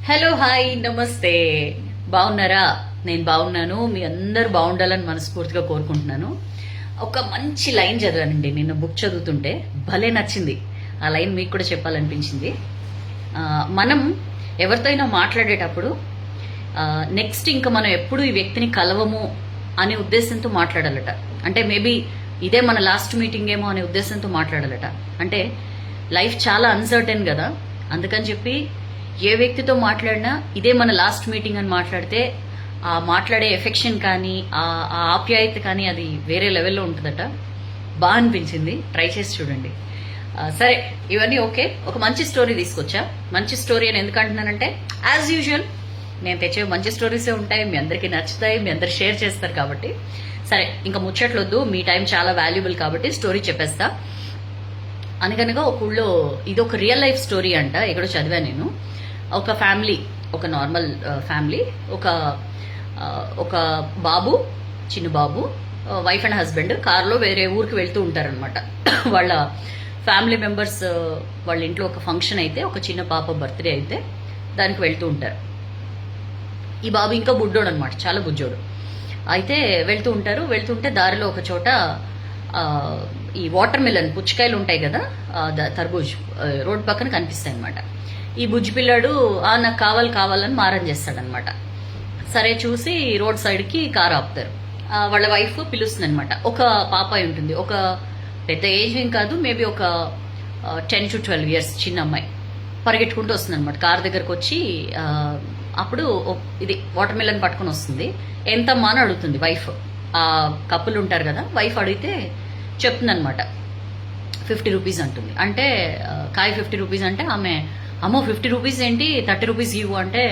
Hello hi నమస్తే. బాగున్నారా? నేను బాగున్నాను. మీ అందరు బాగుండాలని మనస్ఫూర్తిగా కోరుకుంటున్నాను. ఒక మంచి లైన్ చదివానండి నిన్న బుక్ చదువుతుంటే, భలే నచ్చింది. ఆ లైన్ మీకు కూడా చెప్పాలనిపించింది. మనం ఎవరితో అయినా మాట్లాడేటప్పుడు నెక్స్ట్ ఇంకా మనం ఎప్పుడు ఈ వ్యక్తిని కలవము అనే ఉద్దేశంతో మాట్లాడాలట. అంటే మేబీ ఇదే మన లాస్ట్ మీటింగ్ ఏమో అనే ఉద్దేశంతో మాట్లాడాలట. అంటే లైఫ్ చాలా అన్సర్టెన్ కదా, అందుకని చెప్పి ఏ వ్యక్తితో మాట్లాడినా ఇదే మన లాస్ట్ మీటింగ్ అని మాట్లాడితే ఆ మాట్లాడే ఎఫెక్షన్ కానీ ఆ ఆప్యాయత కానీ అది వేరే లెవెల్లో ఉంటుందట. బాగా అనిపించింది, ట్రై చేసి చూడండి. సరే, ఇవన్నీ ఓకే. ఒక మంచి స్టోరీ తీసుకొచ్చా. మంచి స్టోరీ అని ఎందుకు అంటున్నానంటే, యాజ్ యూజువల్ నేను తెచ్చే మంచి స్టోరీసే ఉంటాయి, మీ అందరికీ నచ్చుతాయి, మీ అందరు షేర్ చేస్తారు కాబట్టి. సరే, ఇంకా ముచ్చట్లొద్దు, మీ టైం చాలా వాల్యుబుల్ కాబట్టి స్టోరీ చెప్పేస్తా. అనగనగా ఒక ఊళ్ళో, ఇది ఒక రియల్ లైఫ్ స్టోరీ అంట, ఎక్కడో చదివాను నేను. ఒక ఫ్యామిలీ, ఒక నార్మల్ ఫ్యామిలీ, ఒక బాబు, చిన్న బాబు, వైఫ్ అండ్ హస్బెండ్ కార్లో వేరే ఊరికి వెళ్తూ ఉంటారనమాట. వాళ్ళ ఫ్యామిలీ మెంబర్స్ వాళ్ళ ఇంట్లో ఒక ఫంక్షన్ అయితే, ఒక చిన్న పాప బర్త్డే అయితే దానికి వెళ్తూ ఉంటారు. ఈ బాబు ఇంకా బుడ్డోడు అనమాట, చాలా బుజ్జోడు. అయితే వెళ్తుంటే దారిలో ఒక చోట ఈ వాటర్ మిలన్ పుచ్చకాయలు ఉంటాయి కదా, తర్బూజ్ రోడ్ పక్కన కనిపిస్తాయి అనమాట. ఈ బుజ్జి పిల్లాడు నాకు కావాలని మారం చేస్తాడనమాట. సరే చూసి రోడ్ సైడ్కి కారు ఆపుతారు. వాళ్ళ వైఫ్ పిలుస్తుంది అనమాట. ఒక పాప ఉంటుంది, ఒక పెద్ద ఏజ్ ఏం కాదు, మేబీ ఒక 10 to 12 years చిన్న అమ్మాయి పరిగెట్టుకుంటూ వస్తుంది అనమాట. కారు దగ్గరకు వచ్చి అప్పుడు ఇది వాటర్ మిలన్ పట్టుకొని వస్తుంది. ఎంతమ్మా అని అడుగుతుంది వైఫ్. ఆ కప్పులు ఉంటారు కదా, వైఫ్ అడిగితే చెప్తుంది అనమాట. 50 రూపీస్ అంటుంది. అంటే కాయ 50 రూపీస్ అంటే ఆమె, అమ్మో 50 రూపీస్ ఏంటి, 30 రూపీస్ ఇవ్వు అంటే,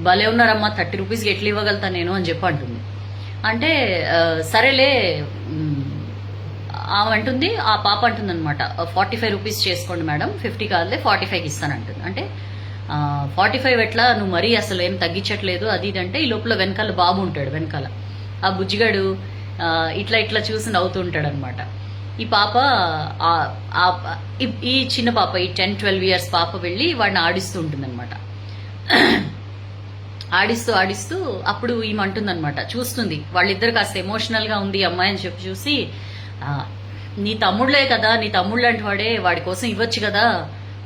భలే ఉన్నారమ్మా 30 రూపీస్కి ఎట్లా ఇవ్వగలుగుతా నేను అని చెప్పి అంటుంది. అంటే సరేలే, ఆమె అంటుంది, ఆ పాప అంటుంది అనమాట, 45 రూపీస్ చేసుకోండి మేడం, 50 కాదులే 45కి ఇస్తానంటుంది. అంటే 45 ఎట్లా, నువ్వు మరీ అసలు ఏం తగ్గించట్లేదు అది ఇది అంటే, ఈ లోపల వెనకాల బాబు ఉంటాడు. వెనకాల ఆ బుజ్జిగాడు ఇట్లా చూసి నవ్వుతూ ఉంటాడు అనమాట. ఈ పాప, ఈ చిన్న పాప, ఈ 10-12 years పాప వెళ్ళి వాడిని ఆడిస్తూ ఉంటుందన్నమాట. ఆడిస్తూ అప్పుడు ఈమె అంటుందన్నమాట, చూస్తుంది వాళ్ళిద్దరు కాస్త ఎమోషనల్గా ఉంది అమ్మాయి అని చెప్పి చూసి, నీ తమ్ముళ్ళే కదా, నీ తమ్ముళ్ళు లాంటి వాడే, వాడి కోసం ఇవ్వచ్చు కదా,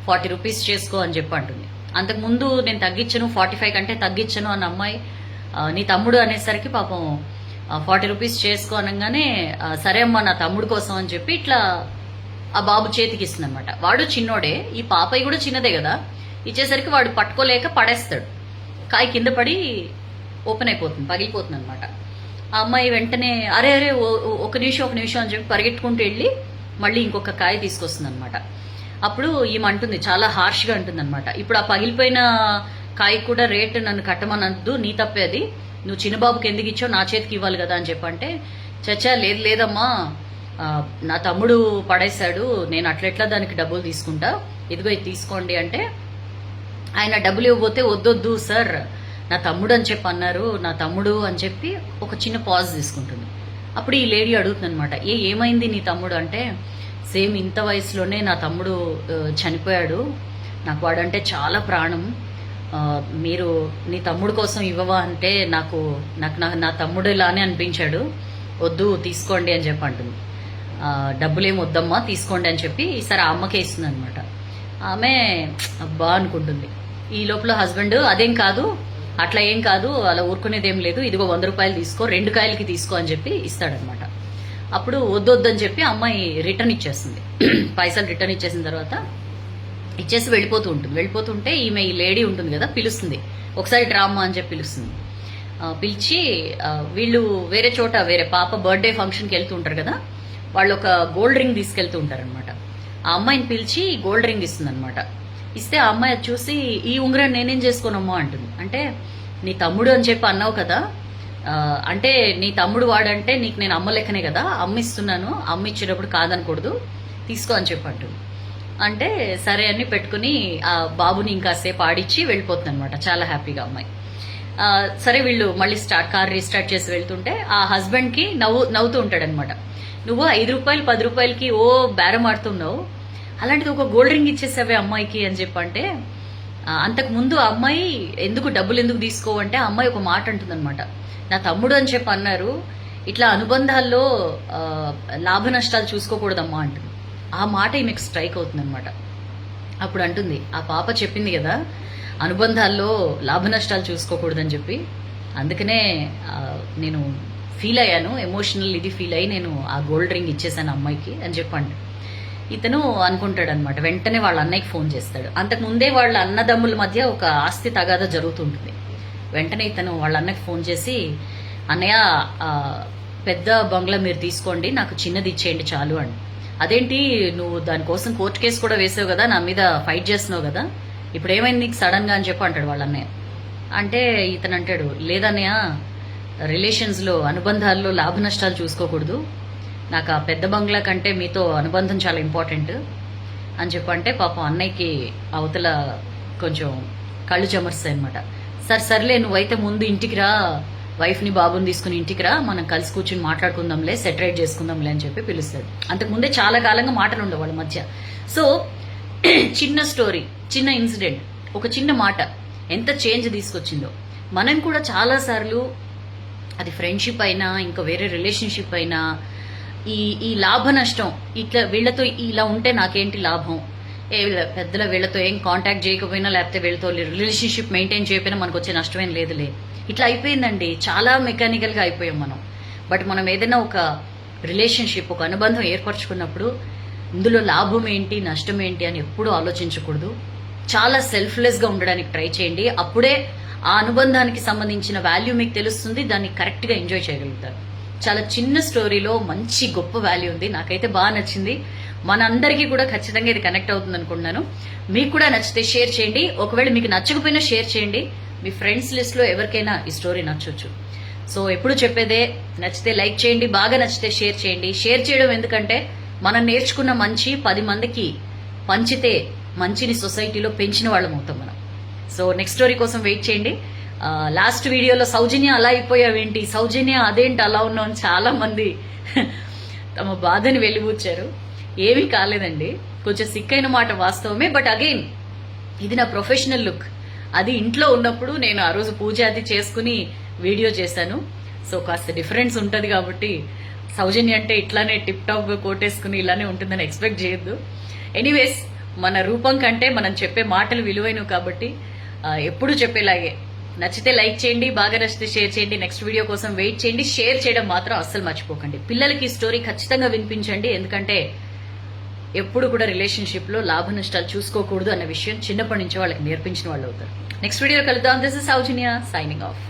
40 రూపీస్ చేసుకో అని చెప్పి అంటుంది. అంతకుముందు నేను తగ్గించను, 45 కంటే తగ్గించను అన్న అమ్మాయి నీ తమ్ముడు అనేసరికి పాపం 40 రూపీస్ చేసుకో అనగానే, సరే అమ్మా నా తమ్ముడు కోసం అని చెప్పి ఇట్లా ఆ బాబు చేతికి ఇస్తుంది అనమాట. వాడు చిన్నోడే, ఈ పాపయ్య కూడా చిన్నదే కదా, ఇచ్చేసరికి వాడు పట్టుకోలేక పడేస్తాడు. కాయ కింద పడి ఓపెన్ అయిపోతుంది, పగిలిపోతుంది అనమాట. ఆ అమ్మాయి వెంటనే అరే ఒక నిమిషం అని చెప్పి పరిగెట్టుకుంటూ వెళ్ళి మళ్ళీ ఇంకొక కాయ తీసుకొస్తుంది అనమాట. అప్పుడు ఈమె అంటుంది, చాలా హార్ష్గా అంటుంది అనమాట, ఇప్పుడు ఆ పగిలిపోయిన కాయ కూడా రేట్ నన్ను కట్టమనద్దు, నీ తప్పే అది, నువ్వు చిన్నబాబుకి ఎందుకు ఇచ్చావు, నా చేతికి ఇవ్వాలి కదా అని చెప్పంటే, చచ్చా లేదమ్మా, నా తమ్ముడు పడేశాడు, నేను అట్లెట్లా దానికి డబ్బులు తీసుకుంటా, ఇదిగో ఇది తీసుకోండి అంటే, ఆయన డబ్బులు ఇవ్వబోతే వద్దొద్దు సార్, నా తమ్ముడు అని చెప్పి అన్నారు, నా తమ్ముడు అని చెప్పి ఒక చిన్న పాజ్ తీసుకుంటుంది. అప్పుడు ఈ లేడీ అడుగుతుంది అనమాట, ఏమైంది నీ తమ్ముడు అంటే, సేమ్ ఇంత వయసులోనే నా తమ్ముడు చనిపోయాడు, నాకు వాడంటే చాలా ప్రాణం, మీరు నీ తమ్ముడు కోసం ఇవ్వవా అంటే, నాకు నా తమ్ముడు ఇలానే అనిపించాడు, వద్దు తీసుకోండి అని చెప్పి అంటుంది. డబ్బులేం వద్దమ్మా తీసుకోండి అని చెప్పి ఈసారి ఆ అమ్మకే ఇస్తుంది అనమాట. ఆమె అబ్బా అనుకుంటుంది. ఈ లోపల హస్బెండ్, అదేం కాదు, అట్లా ఏం కాదు, అలా ఊరుకునేదేం లేదు, ఇదిగో 100 రూపాయలు తీసుకో, 2 కాయలకి తీసుకో అని చెప్పి ఇస్తాడనమాట. అప్పుడు వద్దని చెప్పి అమ్మాయి రిటర్న్ ఇచ్చేస్తుంది. పైసలు రిటర్న్ ఇచ్చేసిన తర్వాత ఇచ్చేసి వెళ్ళిపోతుంటే ఈమె, ఈ లేడీ ఉంటుంది కదా, పిలుస్తుంది, ఒకసారి డ్రామా అని చెప్పి పిలుస్తుంది. పిలిచి వీళ్ళు వేరే పాప బర్త్డే ఫంక్షన్కి వెళ్తూ ఉంటారు కదా, వాళ్ళు ఒక గోల్డ్ రింగ్ తీసుకెళ్తూ ఉంటారనమాట. ఆ అమ్మాయిని పిలిచి గోల్డ్ రింగ్ ఇస్తుంది అనమాట. ఇస్తే ఆ అమ్మాయి చూసి, ఈ ఉంగరం నేనేం చేసుకోనమ్మా అంటుంది. అంటే నీ తమ్ముడు అని చెప్పి అన్నావు కదా, అంటే నీ తమ్ముడు వాడంటే నీకు నేను అమ్మ లెక్కనే కదా, అమ్మ ఇస్తున్నాను, అమ్మ ఇచ్చేటప్పుడు కాదనకూడదు, తీసుకో అని చెప్పి అంటుంది. అంటే సరే అని పెట్టుకుని ఆ బాబుని ఇంకాసేపు ఆడిచ్చి వెళ్ళిపోతుంది అనమాట, చాలా హ్యాపీగా అమ్మాయి. సరే వీళ్ళు మళ్ళీ కార్ రీస్టార్ట్ చేసి వెళ్తుంటే ఆ హస్బెండ్కి నవ్వుతూ ఉంటాడనమాట. నువ్వు 5 రూపాయలు 10 రూపాయలకి బేరం ఆడుతున్నావు, అలాంటిది ఒక గోల్డ్ రింగ్ ఇచ్చేసావే అమ్మాయికి అని చెప్పంటే, అంతకు ముందు ఆ అమ్మాయి డబ్బులు ఎందుకు తీసుకోవంటే ఆ అమ్మాయి ఒక మాట అంటుందన్నమాట. నా తమ్ముడు అని చెప్పి అన్నారు, ఇట్లా అనుబంధాల్లో లాభ నష్టాలు చూసుకోకూడదమ్మా అంటుంది. ఆ మాట ఈమెకు స్ట్రైక్ అవుతుందన్నమాట. అప్పుడు అంటుంది, ఆ పాప చెప్పింది కదా అనుబంధాల్లో లాభ నష్టాలు చూసుకోకూడదని చెప్పి, అందుకనే నేను ఫీల్ అయ్యాను, ఎమోషనల్ ఇది ఫీల్ అయ్యి నేను ఆ గోల్డ్ రింగ్ ఇచ్చేసాను అమ్మాయికి అని చెప్పండి. ఇతను అనుకుంటాడు అనమాట. వెంటనే వాళ్ళ అన్నయ్యకి ఫోన్ చేస్తాడు. అంతకు ముందే వాళ్ళ అన్నదమ్ముల మధ్య ఒక ఆస్తి తగాదా జరుగుతుంటుంది. వెంటనే ఇతను వాళ్ళ అన్నకి ఫోన్ చేసి, అన్నయ్య పెద్ద బంగ్లా మీరు తీసుకోండి, నాకు చిన్నది ఇచ్చేయండి చాలు అని. అదేంటి నువ్వు దానికోసం కోర్టు కేసు కూడా వేసావు కదా, నా మీద ఫైట్ చేస్తున్నావు కదా, ఇప్పుడు ఏమైంది నీకు సడన్ గా అని చెప్పి అంటాడు వాళ్ళ అన్నయ్య. అంటే ఇతను అంటాడు, లేదన్నయ్య రిలేషన్స్లో అనుబంధాల్లో లాభ నష్టాలు చూసుకోకూడదు, నాకు ఆ పెద్ద బంగ్లా కంటే మీతో అనుబంధం చాలా ఇంపార్టెంట్ అని చెప్పంటే పాపం అన్నయ్యకి అవతల కొంచెం కళ్ళు చెమర్స్తాయి అనమాట. సర్లే నువ్వైతే ముందు ఇంటికి రా, వైఫ్ని బాబుని తీసుకుని ఇంటికి రా, మనం కలిసి కూర్చుని మాట్లాడుకుందాంలే, సెటరేట్ చేసుకుందాంలే అని చెప్పి పిలుస్తాడు. అంతకుముందే చాలా కాలంగా మాటలు ఉండవు వాళ్ళ మధ్య. సో చిన్న స్టోరీ, చిన్న ఇన్సిడెంట్, ఒక చిన్న మాట ఎంత చేంజ్ తీసుకొచ్చిందో. మనం కూడా చాలాసార్లు అది ఫ్రెండ్షిప్ అయినా ఇంకా వేరే రిలేషన్షిప్ అయినా ఈ లాభ నష్టం, ఇట్లా వీళ్ళతో ఇలా ఉంటే నాకేంటి లాభం, పెద్దల వీళ్ళతో ఏం కాంటాక్ట్ చేయకపోయినా లేకపోతే వీళ్ళతో రిలేషన్షిప్ మెయింటైన్ చేయకపోయినా మనకు వచ్చే నష్టమేం లేదులే, ఇట్లా అయిపోయిందండి. చాలా మెకానికల్గా అయిపోయాం మనం. బట్ మనం ఏదైనా ఒక రిలేషన్షిప్, ఒక అనుబంధం ఏర్పరచుకున్నప్పుడు ఇందులో లాభం ఏంటి నష్టం ఏంటి అని ఎప్పుడూ ఆలోచించకూడదు. చాలా సెల్ఫ్లెస్గా ఉండడానికి ట్రై చేయండి. అప్పుడే ఆ అనుబంధానికి సంబంధించిన వాల్యూ మీకు తెలుస్తుంది, దాన్ని కరెక్ట్గా ఎంజాయ్ చేయగలుగుతారు. చాలా చిన్న స్టోరీలో మంచి గొప్ప వాల్యూ ఉంది. నాకైతే బాగా నచ్చింది. మనందరికీ కూడా ఖచ్చితంగా ఇది కనెక్ట్ అవుతుంది అనుకుంటున్నాను. మీకు కూడా నచ్చితే షేర్ చేయండి. ఒకవేళ మీకు నచ్చకపోయినా షేర్ చేయండి. మీ ఫ్రెండ్స్ లిస్ట్లో ఎవరికైనా ఈ స్టోరీ నచ్చొచ్చు. సో ఎప్పుడు చెప్పేదే, నచ్చితే లైక్ చేయండి, బాగా నచ్చితే షేర్ చేయండి. షేర్ చేయడం ఎందుకంటే మనం నేర్చుకున్న మంచి 10 మందికి పంచితే మంచిని సొసైటీలో పెంచిన వాళ్ళం అవుతాం మనం. సో నెక్స్ట్ స్టోరీ కోసం వెయిట్ చేయండి. లాస్ట్ వీడియోలో సౌజన్య అలా అయిపోయావేంటి, సౌజన్య అదేంటి అలా ఉన్నావు అని చాలా మంది తమ బాధని వెలిబుచ్చారు. ఏమీ కాలేదండి, కొంచెం సిక్కైన మాట వాస్తవమే. బట్ అగైన్ ఇది నా ప్రొఫెషనల్ లుక్. అది ఇంట్లో ఉన్నప్పుడు నేను ఆ రోజు పూజ అది చేసుకుని వీడియో చేశాను. సో కాస్త డిఫరెన్స్ ఉంటుంది కాబట్టి సౌజన్య అంటే ఇట్లానే టిప్ టాప్గా కోటేసుకుని ఇలానే ఉంటుందని ఎక్స్పెక్ట్ చేయొద్దు. ఎనీవేస్, మన రూపం కంటే మనం చెప్పే మాటలు విలువైనవి కాబట్టి ఎప్పుడు చెప్పేలాగే నచ్చితే లైక్ చేయండి, బాగా నచ్చితే షేర్ చేయండి. నెక్స్ట్ వీడియో కోసం వెయిట్ చేయండి. షేర్ చేయడం మాత్రం అస్సలు మర్చిపోకండి. పిల్లలకి ఈ స్టోరీ ఖచ్చితంగా వినిపించండి, ఎందుకంటే ఎప్పుడు కూడా రిలేషన్షిప్లో లాభ నష్టాలు చూసుకోకూడదు అన్న విషయం చిన్నప్పటి నుంచి వాళ్ళకి నేర్పించిన వాళ్ళు అవుతారు. నెక్స్ట్ వీడియో కలుద్దాం. This is Soujanya signing off.